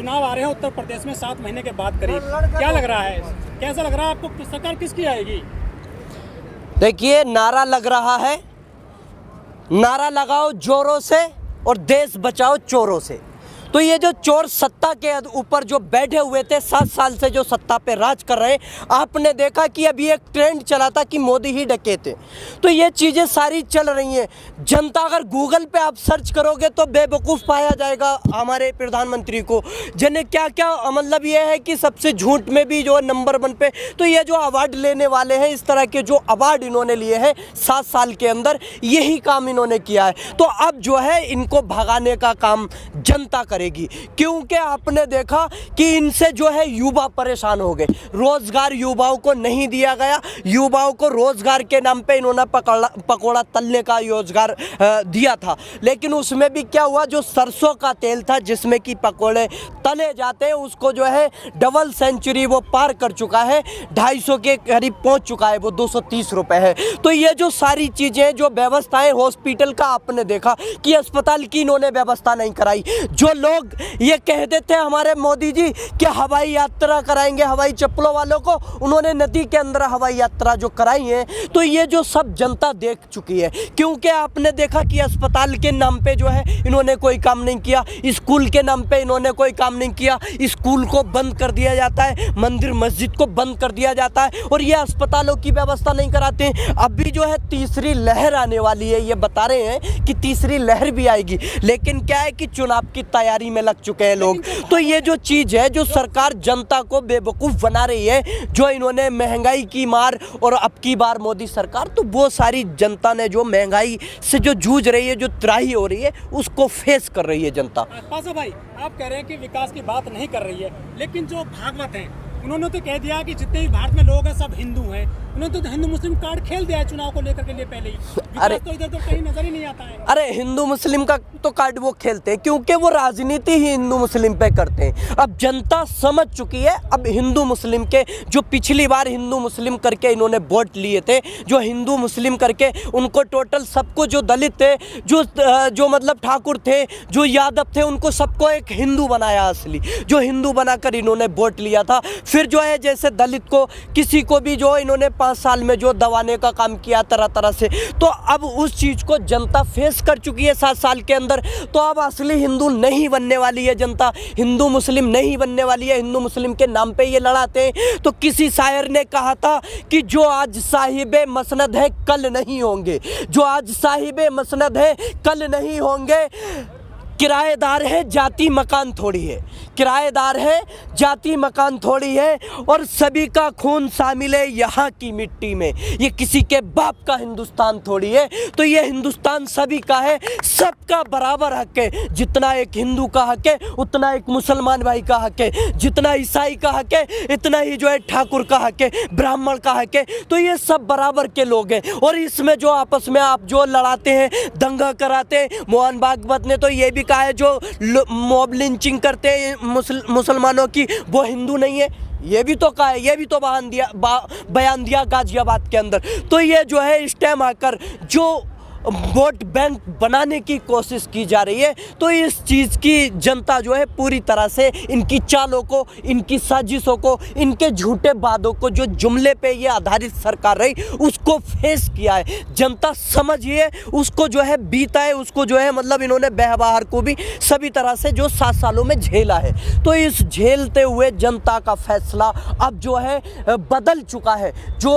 चुनाव आ रहे हैं उत्तर प्रदेश में 7 महीने के बाद करीब, क्या लग रहा है, कैसा लग रहा है आपको, सरकार किसकी आएगी? देखिए, नारा लग रहा है, नारा लगाओ जोरों से और देश बचाओ चोरों से। तो ये जो चोर सत्ता के ऊपर जो बैठे हुए थे 7 साल से, जो सत्ता पे राज कर रहे हैं, आपने देखा कि अभी एक ट्रेंड चला था कि मोदी ही डकैते। तो ये चीज़ें सारी चल रही हैं। जनता, अगर गूगल पे आप सर्च करोगे तो बेवकूफ़ पाया जाएगा हमारे प्रधानमंत्री को, जिन्हें क्या क्या मतलब ये है कि सबसे झूठ में भी जो नंबर 1 पे। तो ये जो अवार्ड लेने वाले हैं, इस तरह के जो अवार्ड इन्होंने लिए हैं 7 साल के अंदर, यही काम इन्होंने किया है। तो अब जो है इनको भगाने का काम जनता करे, क्योंकि आपने देखा कि इनसे जो है युवा परेशान हो गए। रोजगार युवाओं को नहीं दिया गया, युवाओं को रोजगार के नाम पे इन्होंने पकौड़ा तलने का रोजगार दिया था, लेकिन उसमें भी क्या हुआ, जो सरसों का तेल था जिसमें कि पकौड़े तले जाते हैं, उसको जो है डबल सेंचुरी वो पार कर चुका है, 250 के करीब पहुंच चुका है, वो 230 रुपए है। तो ये जो सारी चीजें, जो व्यवस्थाएं, हॉस्पिटल का आपने देखा कि अस्पताल की इन्होंने व्यवस्था नहीं कराई। जो लोग ये कहते थे हमारे मोदी जी कि हवाई यात्रा कराएंगे हवाई चप्पलों वालों को, उन्होंने नदी के अंदर हवाई यात्रा जो कराई है। तो ये जो सब जनता देख चुकी है, क्योंकि आपने देखा कि अस्पताल के नाम पे जो है इन्होंने कोई काम नहीं किया, स्कूल के नाम पे इन्होंने कोई काम नहीं किया। स्कूल को बंद कर दिया जाता है, मंदिर मस्जिद को बंद कर दिया जाता है, और ये अस्पतालों की व्यवस्था नहीं कराते हैं। अभी जो है तीसरी लहर आने वाली है, ये बता रहे हैं कि तीसरी लहर भी आएगी, लेकिन क्या है कि चुनाव की तैयारी में लग चुके हैं लोग। तो ये जो चीज है, जो सरकार जनता को बेवकूफ बना रही है, जो इन्होंने महंगाई की मार, और अब की बार मोदी सरकार, तो वो सारी जनता ने जो महंगाई से जो जूझ रही है, जो त्राही हो रही है, उसको फेस कर रही है जनता। पासा भाई, आप कह रहे हैं कि विकास की बात नहीं कर रही है, लेकिन जो भागवत हैं उन्होंने तो कह दिया कि जितने भी भारत में लोग हैं सब हिंदू हैं। उन्होंने तो हिंदू मुस्लिम कार्ड खेल दिया है चुनाव को लेकर के लिए पहले ही। अरे तो इधर तो कहीं नजर ही नहीं आता है। अरे हिंदू मुस्लिम का तो कार्ड वो खेलते हैं क्योंकि वो राजनीति ही हिंदू मुस्लिम पे करते हैं। अब जनता समझ चुकी है। अब हिंदू मुस्लिम के जो पिछली बार हिंदू मुस्लिम करके इन्होंने वोट लिए थे, जो हिंदू मुस्लिम करके उनको टोटल सबको, जो दलित थे, जो मतलब ठाकुर थे, जो यादव थे, उनको सबको एक हिंदू बनाया असली, जो हिंदू बनाकर इन्होंने वोट लिया था। फिर जो है जैसे दलित को, किसी को भी जो इन्होंने 5 साल में जो दबाने का काम किया तरह तरह से, तो अब उस चीज़ को जनता फेस कर चुकी है 7 साल के अंदर। तो अब असली हिंदू नहीं बनने वाली है जनता, हिंदू मुस्लिम नहीं बनने वाली है। हिंदू मुस्लिम के नाम पे ये लड़ाते हैं। तो किसी शायर ने कहा था कि जो आज साहिबे मसनद है कल नहीं होंगे, जो आज साहिबे मसनद है कल नहीं होंगे। किराएदार है जाति मकान थोड़ी है, किराएदार है जाति मकान थोड़ी है, और सभी का खून शामिल है यहाँ की मिट्टी में। ये किसी के बाप का हिंदुस्तान थोड़ी है। तो ये हिंदुस्तान सभी का है, सबका बराबर हक है। जितना एक हिंदू का हक है उतना एक मुसलमान भाई का हक है, जितना ईसाई का हक है इतना ही जो है ठाकुर का हक है, ब्राह्मण का हक है। तो ये सब बराबर के लोग हैं। और इसमें जो आपस में आप जो लड़ाते हैं, दंगा कराते हैं, मोहन भागवत ने तो ये भी कहा है जो मॉब लिंचिंग करते हैं मुसलमानों की, वो हिंदू नहीं है। ये भी तो कहा है, ये भी तो बयान दिया गाजियाबाद के अंदर। तो ये जो है इस टाइम आकर जो वोट बैंक बनाने की कोशिश की जा रही है, तो इस चीज़ की जनता जो है पूरी तरह से इनकी चालों को, इनकी साजिशों को, इनके झूठे वादों को, जो जुमले पे ये आधारित सरकार रही, उसको फेस किया है। जनता समझिए, उसको जो है बीता है, उसको जो है मतलब इन्होंने व्यवहार को भी सभी तरह से जो 7 सालों में झेला है। तो इस झेलते हुए जनता का फैसला अब जो है बदल चुका है। जो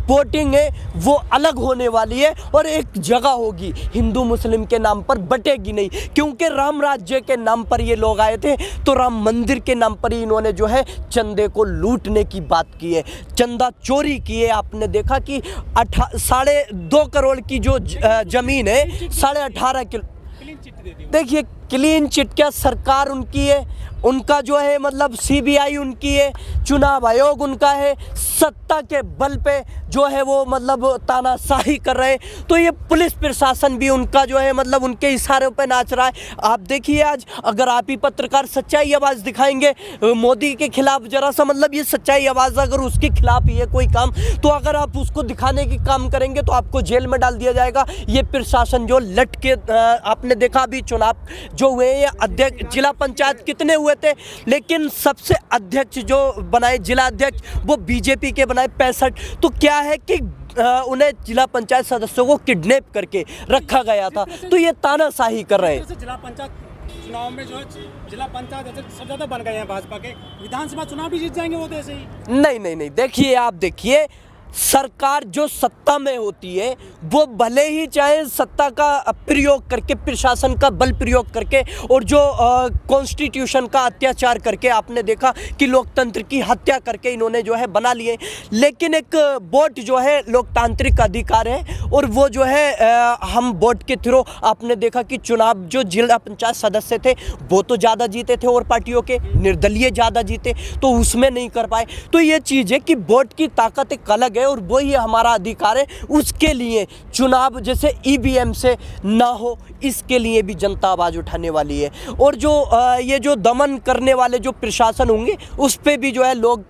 वोटिंग है वो अलग होने वाली है, और एक जगह होगी, हिंदू मुस्लिम के नाम पर बटेगी नहीं। क्योंकि राम राज्य के नाम पर ये लोग आए थे, तो राम मंदिर के नाम पर ही इन्होंने जो है चंदे को लूटने की बात की है, चंदा चोरी की है। आपने देखा कि 2.5 करोड़ की जो जमीन है, 18.5 किलो, देखिए क्लीन चिट क्या सरकार उनकी है, उनका जो है मतलब सीबीआई उनकी है, चुनाव आयोग उनका है, सत्ता के बल पे जो है वो मतलब तानाशाही कर रहे हैं। तो ये पुलिस प्रशासन भी उनका जो है मतलब उनके इशारों पे नाच रहा है। आप देखिए आज अगर आप ही पत्रकार सच्चाई आवाज़ दिखाएंगे मोदी के खिलाफ, जरा सा मतलब ये सच्चाई आवाज़ अगर उसके खिलाफ ही है कोई काम, तो अगर आप उसको दिखाने की काम करेंगे तो आपको जेल में डाल दिया जाएगा। ये प्रशासन जो लट के, आपने देखा अभी चुनाव जो हुए हैं, अध्यक्ष जिला पंचायत कितने हुए थे, लेकिन सबसे अध्यक्ष जो बनाए जिला अध्यक्ष वो बीजेपी के बनाए 65। तो क्या है कि उन्हें जिला पंचायत सदस्यों को किडनैप करके रखा गया था, तो ये तानाशाही कर रहे हैं। जिला पंचायत चुनाव में जो है जिला पंचायत अध्यक्ष सबसे ज्यादा बन गए हैं भाजपा के, विधानसभा चुनाव भी जीत जाएंगे वो तो ऐसे ही। नहीं, देखिए आप देखिए, सरकार जो सत्ता में होती है वो भले ही चाहे सत्ता का प्रयोग करके, प्रशासन का बल प्रयोग करके और जो कॉन्स्टिट्यूशन का अत्याचार करके, आपने देखा कि लोकतंत्र की हत्या करके इन्होंने जो है बना लिए, लेकिन एक वोट जो है लोकतांत्रिक अधिकार है और वो जो है हम वोट के थ्रू, आपने देखा कि चुनाव जो जिला पंचायत सदस्य थे वो तो ज़्यादा जीते थे और पार्टियों के निर्दलीय ज़्यादा जीते, तो उसमें नहीं कर पाए। तो ये चीज़ है कि वोट की ताकत एक अलग है और वही हमारा अधिकार है। उसके लिए चुनाव जैसे ईवीएम से ना हो, इसके लिए भी जनता आवाज़ उठाने वाली है। और जो ये जो दमन करने वाले जो प्रशासन होंगे उस पर भी जो है लोग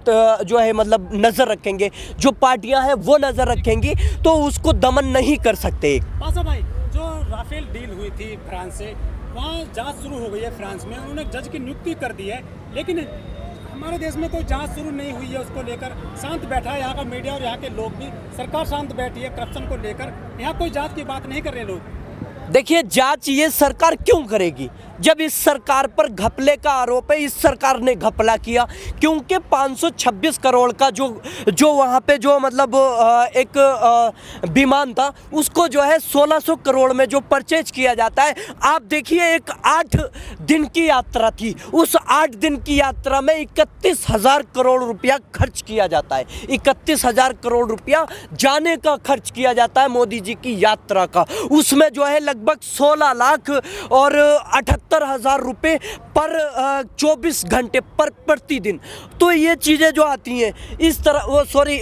जो है मतलब नज़र रखेंगे, जो पार्टियां हैं वो नज़र रखेंगी, तो उसको दमन नहीं कर सकते। पासा भाई, जो राफेल डील हुई थी फ्रांस से, वहाँ जांच शुरू हो गई है फ्रांस में, उन्होंने जज की नियुक्ति कर दी है, लेकिन हमारे देश में कोई जांच शुरू नहीं हुई है उसको लेकर। शांत बैठा है यहाँ का मीडिया और यहाँ के लोग भी, सरकार शांत बैठी है करप्शन को लेकर, यहाँ कोई जांच की बात नहीं कर रहे लोग। देखिए, जांच ये सरकार क्यों करेगी जब इस सरकार पर घपले का आरोप है। इस सरकार ने घपला किया क्योंकि 526 करोड़ का जो वहाँ पे जो मतलब एक विमान था उसको जो है 1600 करोड़ में जो परचेज किया जाता है। आप देखिए, एक 8 दिन की यात्रा थी, उस 8 दिन की यात्रा में 31,000 करोड़ रुपया खर्च किया जाता है। 31,000 करोड़ रुपया जाने का खर्च किया जाता है मोदी जी की यात्रा का। उसमें जो है लगभग 16 लाख और 78,000 रुपये पर 24 घंटे पर प्रतिदिन। तो ये चीज़ें जो आती हैं इस तरह, वो सॉरी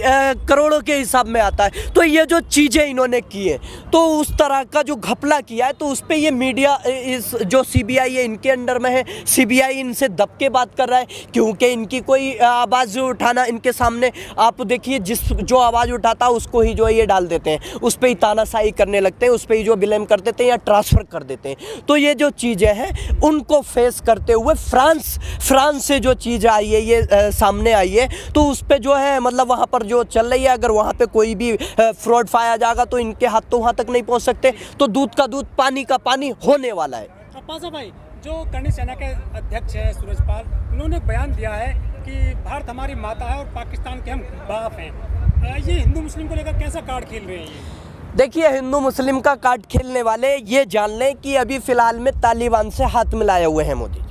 करोड़ों के हिसाब में आता है। तो ये जो चीज़ें इन्होंने की है, तो उस तरह का जो घपला किया है, तो उस पर ये मीडिया, इस जो सीबीआई है इनके अंडर में है, सीबीआई इनसे दब के बात कर रहा है क्योंकि इनकी कोई आवाज़ उठाना इनके सामने, आप देखिए जो आवाज़ उठाता है उसको ही जो है ये डाल देते हैं, उस पर ही तानाशाही करने लगते हैं, उस पर ही जो ब्लेम कर देते हैं या ट्रांसफ़र कर देते हैं। तो ये जो चीज़ें हैं उनको फेस करते हुए फ्रांस से जो चीज़ आई है ये सामने आई है, तो उस पे जो है मतलब वहाँ पर जो चल रही है, अगर वहाँ पे कोई भी फ्रॉड पाया जाएगा तो इनके हाथ तो वहाँ तक नहीं पहुँच सकते, तो दूध का दूध पानी का पानी होने वाला है। पासा भाई, जो करणी सेना के अध्यक्ष है सूरजपाल, उन्होंने बयान दिया है कि भारत हमारी माता है और पाकिस्तान के हम बाप हैं। ये हिंदू मुस्लिम को लेकर कैसा कार्ड खेल रहे हैं ये? देखिए, हिंदू मुस्लिम का कार्ड खेलने वाले ये जान लें कि अभी फ़िलहाल में तालिबान से हाथ मिलाए हुए हैं मोदी,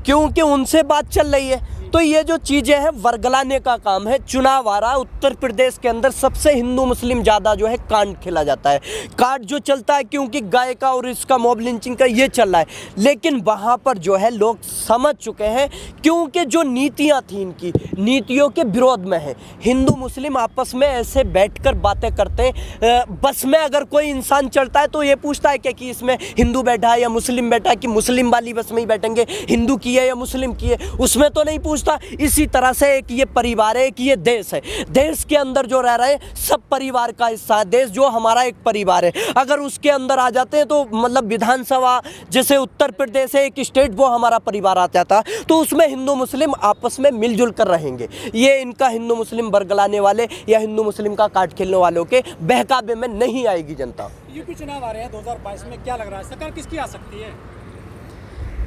क्योंकि उनसे बात चल रही है। तो ये जो चीज़ें हैं वर्गलाने का काम है। चुनाव आ रहा, उत्तर प्रदेश के अंदर सबसे हिंदू मुस्लिम ज़्यादा जो है कांड खेला जाता है। कार्ड जो चलता है क्योंकि गाय का और इसका मॉब लिंचिंग का ये चल रहा है, लेकिन वहाँ पर जो है लोग समझ चुके हैं क्योंकि जो नीतियाँ थी इनकी नीतियों के विरोध में है। हिंदू मुस्लिम आपस में ऐसे बैठकर बातें करते हैं। बस में अगर कोई इंसान चलता है तो ये पूछता है क्या कि इसमें हिंदू बैठा है या मुस्लिम बैठा है, कि मुस्लिम वाली बस में ही बैठेंगे, हिंदू की है या मुस्लिम की है, उसमें तो नहीं पूछता। इसी तरह से एक ये परिवार है, एक ये देश है, देश के अंदर जो रह रहे हैं सब परिवार का हिस्सा है। देश जो हमारा एक परिवार है, अगर उसके अंदर आ जाते हैं तो मतलब विधानसभा जैसे उत्तर प्रदेश है एक स्टेट, वो हमारा परिवार आ जाता, तो उसमें हिंदू मुस्लिम आपस में मिलजुल कर रहेंगे। ये इनका हिंदू मुस्लिम बरगलाने वाले या हिंदू मुस्लिम का कार्ड खेलने वालों के बहकावे में नहीं आएगी जनता। यूपी चुनाव आ रहे हैं 2022 में, क्या लग रहा है सरकार किसकी आ सकती है?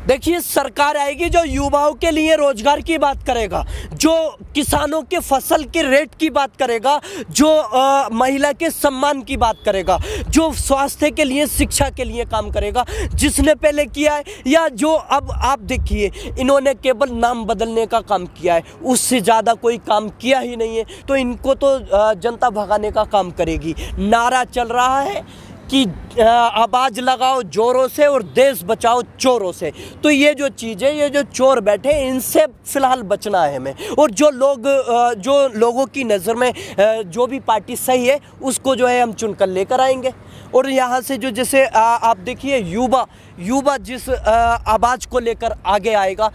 देखिए, सरकार आएगी जो युवाओं के लिए रोजगार की बात करेगा, जो किसानों के फसल के रेट की बात करेगा, जो महिला के सम्मान की बात करेगा, जो स्वास्थ्य के लिए शिक्षा के लिए काम करेगा, जिसने पहले किया है, या जो अब आप देखिए इन्होंने केवल नाम बदलने का काम किया है, उससे ज़्यादा कोई काम किया ही नहीं है। तो इनको तो जनता भगाने का काम करेगी। नारा चल रहा है कि आवाज़ लगाओ जोरों से और देश बचाओ चोरों से। तो ये जो चीज़ें, ये जो चोर बैठे हैं, इनसे फ़िलहाल बचना है हमें। और जो लोगों की नज़र में जो भी पार्टी सही है उसको जो है हम चुनकर लेकर आएंगे। और यहाँ से जो जैसे आप देखिए युवा जिस आवाज़ को लेकर आगे आएगा,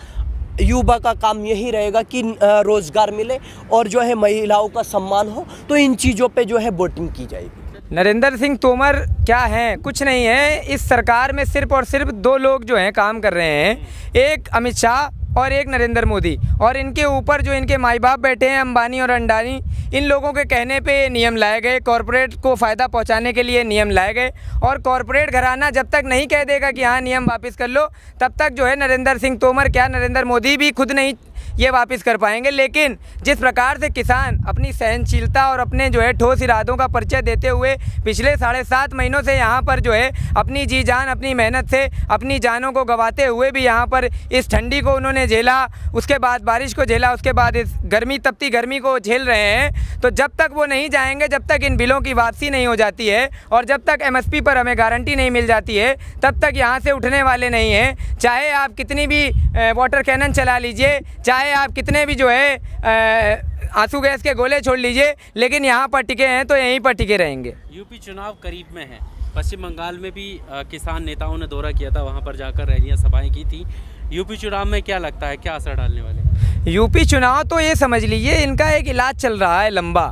युवा का काम यही रहेगा कि रोज़गार मिले और जो है महिलाओं का सम्मान हो, तो इन चीज़ों पे जो है वोटिंग की जाएगी। नरेंद्र सिंह तोमर क्या हैं? कुछ नहीं है। इस सरकार में सिर्फ और सिर्फ दो लोग जो हैं काम कर रहे हैं, एक अमित शाह और एक नरेंद्र मोदी, और इनके ऊपर जो इनके माई बाप बैठे हैं अंबानी और अंडानी, इन लोगों के कहने पे नियम लाए गए, कॉरपोरेट को फ़ायदा पहुंचाने के लिए नियम लाए गए। और कॉरपोरेट घराना जब तक नहीं कह देगा कि हाँ नियम वापस कर लो, तब तक जो है नरेंद्र सिंह तोमर क्या, नरेंद्र मोदी भी खुद नहीं ये वापस कर पाएंगे। लेकिन जिस प्रकार से किसान अपनी सहनशीलता और अपने जो है ठोस इरादों का परिचय देते हुए पिछले 7.5 महीनों से यहाँ पर जो है अपनी जी जान, अपनी मेहनत से अपनी जानों को गंवाते हुए भी यहाँ पर इस ठंडी को उन्होंने झेला, उसके बाद बारिश को झेला, उसके बाद इस गर्मी, तपती गर्मी को झेल रहे हैं। तो जब तक वो नहीं जाएंगे, जब तक इन बिलों की वापसी नहीं हो जाती है और जब तक MSP पर हमें गारंटी नहीं मिल जाती है, तब तक यहाँ से उठने वाले नहीं हैं। चाहे आप कितनी भी वाटर कैनन चला लीजिए, चाहे आप कितने भी जो है आंसू गैस के गोले छोड़ लीजिए, लेकिन यहाँ पर टिके हैं तो यहीं पर टिके रहेंगे। यूपी चुनाव करीब में है। पश्चिम बंगाल में भी किसान नेताओं ने दौरा किया था, वहाँ पर जाकर रैलियाँ सभाएं की थी। यूपी चुनाव में क्या लगता है, क्या असर डालने वाले? यूपी चुनाव तो ये समझ लीजिए इनका एक इलाज चल रहा है लंबा,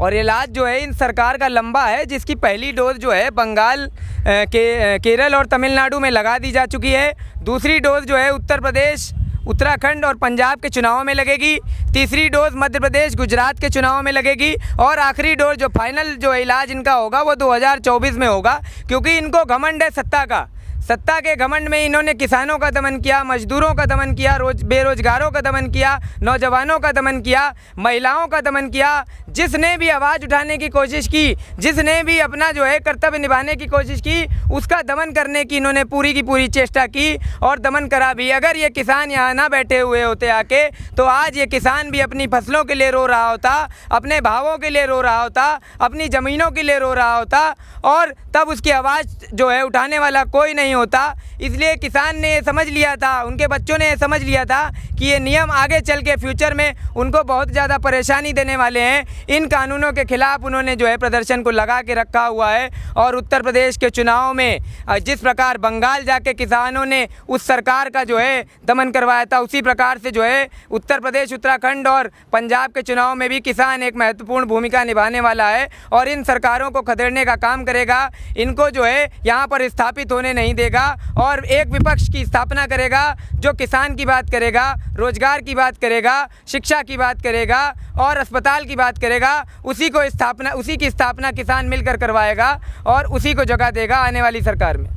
और इलाज जो है इन सरकार का लंबा है, जिसकी पहली डोज जो है बंगाल केरल और तमिलनाडु में लगा दी जा चुकी है। दूसरी डोज जो है उत्तर प्रदेश, उत्तराखंड और पंजाब के चुनावों में लगेगी। तीसरी डोज मध्य प्रदेश, गुजरात के चुनावों में लगेगी। और आखिरी डोज जो फाइनल जो इलाज इनका होगा वो 2024 में होगा, क्योंकि इनको घमंड है सत्ता का। सत्ता के घमंड में इन्होंने किसानों का दमन किया, मजदूरों का दमन किया, बेरोजगारों का दमन किया, नौजवानों का दमन किया, महिलाओं का दमन किया। जिसने भी आवाज़ उठाने की कोशिश की, जिसने भी अपना जो है कर्तव्य निभाने की कोशिश की, उसका दमन करने की इन्होंने पूरी की पूरी चेष्टा की और दमन करा भी। अगर ये किसान यहाँ ना बैठे हुए होते आके, तो आज ये किसान भी अपनी फसलों के लिए रो रहा होता, अपने भावों के लिए रो रहा होता, अपनी ज़मीनों के लिए रो रहा होता, और तब उसकी आवाज़ जो है उठाने वाला कोई नहीं होता। इसलिए किसान ने समझ लिया था, उनके बच्चों ने समझ लिया था कि ये नियम आगे चल के फ्यूचर में उनको बहुत ज़्यादा परेशानी देने वाले हैं। इन कानूनों के खिलाफ उन्होंने जो है प्रदर्शन को लगा के रखा हुआ है। और उत्तर प्रदेश के चुनाव में जिस प्रकार बंगाल जाके किसानों ने उस सरकार का जो है दमन करवाया था, उसी प्रकार से जो है उत्तर प्रदेश, उत्तराखंड और पंजाब के चुनाव में भी किसान एक महत्वपूर्ण भूमिका निभाने वाला है और इन सरकारों को खदेड़ने का काम करेगा। इनको जो है यहाँ पर स्थापित होने नहीं देगा और एक विपक्ष की स्थापना करेगा जो किसान की बात करेगा, रोजगार की बात करेगा, शिक्षा की बात करेगा और अस्पताल की बात करेगा। उसी की स्थापना किसान मिलकर करवाएगा और उसी को जगह देगा आने वाली सरकार में।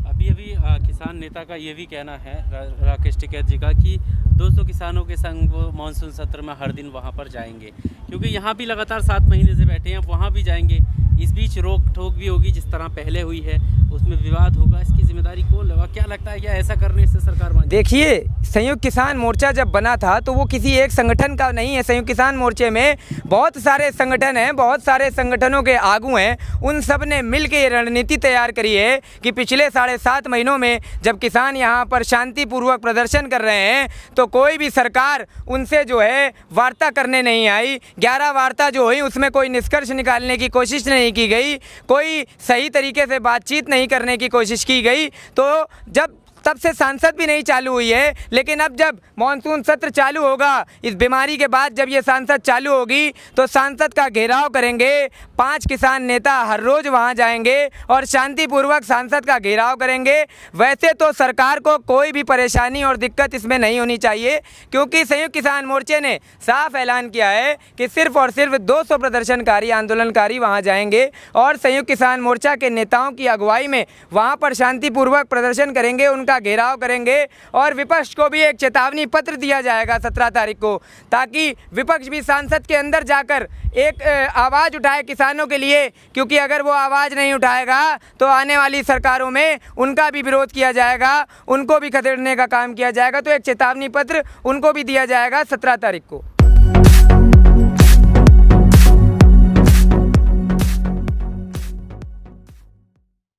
अभी किसान नेता का ये भी कहना है, राकेश टिकैत जी का, कि 200 किसानों के संग वो मानसून सत्र में हर दिन वहाँ पर जाएंगे, क्योंकि यहाँ भी लगातार 7 महीने से बैठे हैं, वहाँ भी जाएंगे। इस बीच रोक ठोक भी होगी, जिस तरह पहले हुई है, उसमें विवाद होगा। इसकी जिम्मेदारी कौन लेगा? क्या लगता है, क्या ऐसा करने से सरकार मान? देखिए, संयुक्त किसान मोर्चा जब बना था तो वो किसी एक संगठन का नहीं है। संयुक्त किसान मोर्चे में बहुत सारे संगठन हैं, बहुत सारे संगठनों के आगू हैं। उन सब ने मिल के ये रणनीति तैयार करी है कि पिछले 7.5 महीनों में जब किसान यहाँ पर शांतिपूर्वक प्रदर्शन कर रहे हैं, तो कोई भी सरकार उनसे जो है वार्ता करने नहीं आई। 11 वार्ता जो हुई उसमें कोई निष्कर्ष निकालने की कोशिश नहीं की गई, कोई सही तरीके से बातचीत नहीं करने की कोशिश की गई। तो जब तब से सांसद भी नहीं चालू हुई है, लेकिन अब जब मानसून सत्र चालू होगा, इस बीमारी के बाद जब ये सांसद चालू होगी, तो सांसद का घेराव करेंगे। 5 किसान नेता हर रोज़ वहाँ जाएंगे और शांतिपूर्वक सांसद का घेराव करेंगे। वैसे तो सरकार को कोई भी परेशानी और दिक्कत इसमें नहीं होनी चाहिए, क्योंकि संयुक्त किसान मोर्चे ने साफ ऐलान किया है कि सिर्फ और सिर्फ 200 प्रदर्शनकारी, आंदोलनकारी वहाँ जाएंगे और संयुक्त किसान मोर्चा के नेताओं की अगुवाई में वहाँ पर शांतिपूर्वक प्रदर्शन करेंगे, उनका घेराव करेंगे। और विपक्ष को भी एक चेतावनी पत्र दिया जाएगा 17 तारीख को, ताकि विपक्ष भी सांसद के अंदर जाकर एक आवाज़ उठाए किसानों के लिए, क्योंकि अगर वो आवाज़ नहीं उठाएगा तो आने वाली सरकारों में उनका भी विरोध किया जाएगा, उनको भी खदेड़ने का काम किया जाएगा। तो एक चेतावनी पत्र उनको भी दिया जाएगा 17 तारीख को।